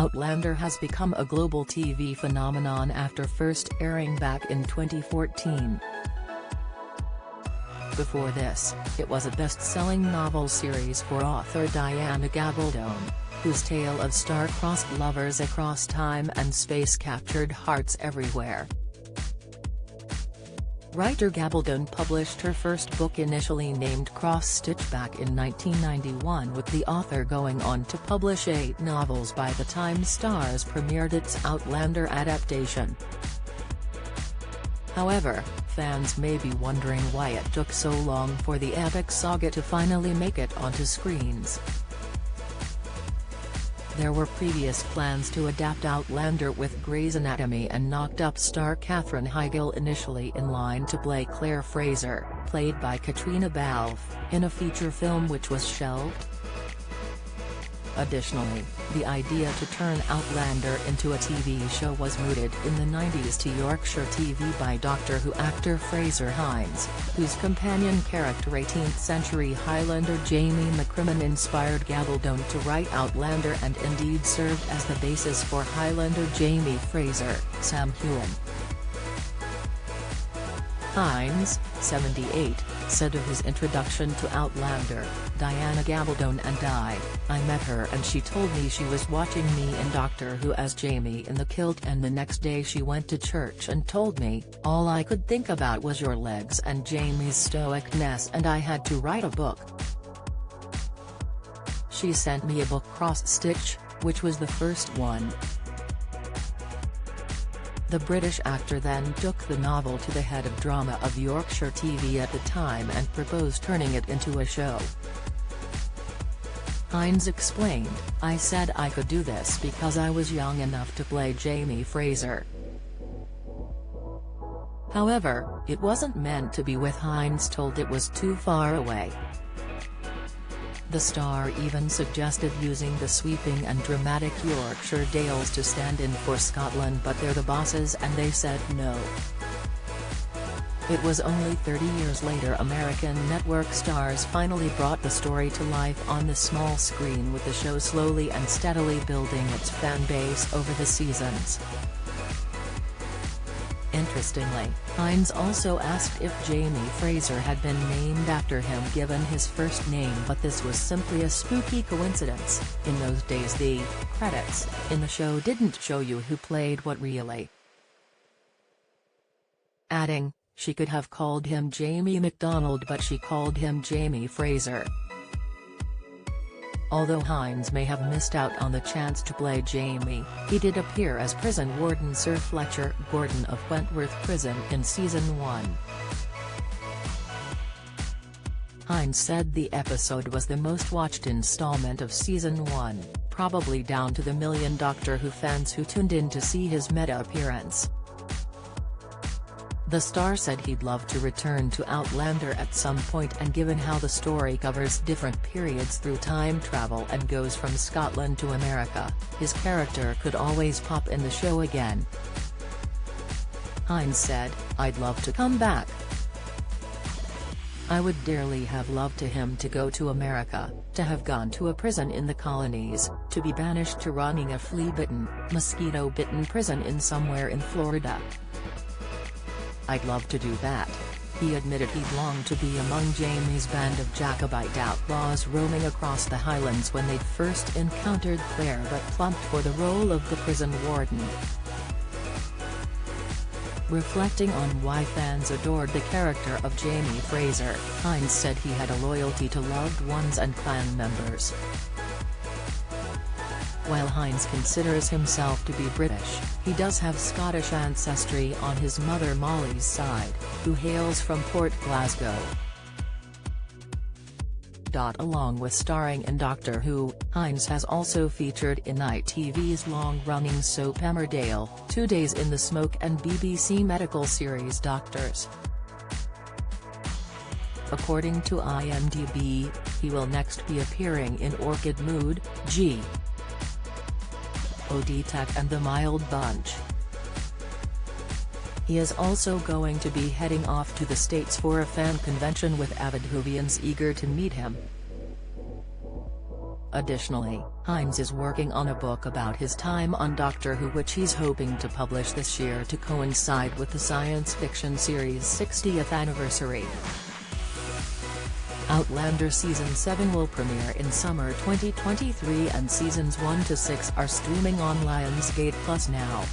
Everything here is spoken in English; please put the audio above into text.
Outlander has become a global TV phenomenon after first airing back in 2014. Before this, it was a best-selling novel series for author Diana Gabaldon, whose tale of star-crossed lovers across time and space captured hearts everywhere. Writer Gabaldon published her first book initially named Cross Stitch back in 1991, with the author going on to publish 8 novels by the time Starz premiered its Outlander adaptation. However, fans may be wondering why it took so long for the epic saga to finally make it onto screens. There were previous plans to adapt Outlander, with Grey's Anatomy and Knocked Up star Katherine Heigl initially in line to play Claire Fraser, played by Katrina Balfe, in a feature film which was shelved. Additionally, the idea to turn Outlander into a TV show was mooted in the 90s to Yorkshire TV by Doctor Who actor Fraser Hines, whose companion character 18th-century Highlander Jamie McCrimmon inspired Gabaldon to write Outlander and indeed served as the basis for Highlander Jamie Fraser, Sam Heughan. Hines, 78, said of his introduction to Outlander, "Diana Gabaldon and I met her and she told me she was watching me in Doctor Who as Jamie in the kilt, and the next day she went to church and told me, all I could think about was your legs and Jamie's stoicness, and I had to write a book. She sent me a book, Cross Stitch, which was the first one." The British actor then took the novel to the head of drama of Yorkshire TV at the time and proposed turning it into a show. Hines explained, "I said I could do this because I was young enough to play Jamie Fraser." However, it wasn't meant to be, with Hines told it was too far away. The star even suggested using the sweeping and dramatic Yorkshire Dales to stand in for Scotland, but they're the bosses and they said no. It was only 30 years later American network Starz finally brought the story to life on the small screen, with the show slowly and steadily building its fan base over the seasons. Interestingly, Hines also asked if Jamie Fraser had been named after him given his first name, but this was simply a spooky coincidence. In those days the credits in the show didn't show you who played what really. Adding, she could have called him Jamie MacDonald but she called him Jamie Fraser. Although Hines may have missed out on the chance to play Jamie, he did appear as prison warden Sir Fletcher Gordon of Wentworth Prison in Season 1. Hines said the episode was the most watched installment of Season 1, probably down to the million Doctor Who fans who tuned in to see his meta-appearance. The star said he'd love to return to Outlander at some point, and given how the story covers different periods through time travel and goes from Scotland to America, his character could always pop in the show again. Hines said, "I'd love to come back. I would dearly have loved him to go to America, to have gone to a prison in the colonies, to be banished to running a flea-bitten, mosquito-bitten prison in somewhere in Florida. I'd love to do that." He admitted he'd longed to be among Jamie's band of Jacobite outlaws roaming across the Highlands when they'd first encountered Claire, but plumped for the role of the prison warden. Reflecting on why fans adored the character of Jamie Fraser, Hines said he had a loyalty to loved ones and clan members. While Hines considers himself to be British, he does have Scottish ancestry on his mother Molly's side, who hails from Port Glasgow. Along with starring in Doctor Who, Hines has also featured in ITV's long-running soap Emmerdale, 2 Days in the Smoke and BBC medical series Doctors. According to IMDb, he will next be appearing in Orchid Mood, G.O.D. Tech and The Mild Bunch. He is also going to be heading off to the States for a fan convention with avid Whovians eager to meet him. Additionally, Hines is working on a book about his time on Doctor Who which he's hoping to publish this year to coincide with the science fiction series' 60th anniversary. Outlander Season 7 will premiere in summer 2023 and Seasons 1 to 6 are streaming on Lionsgate Plus now.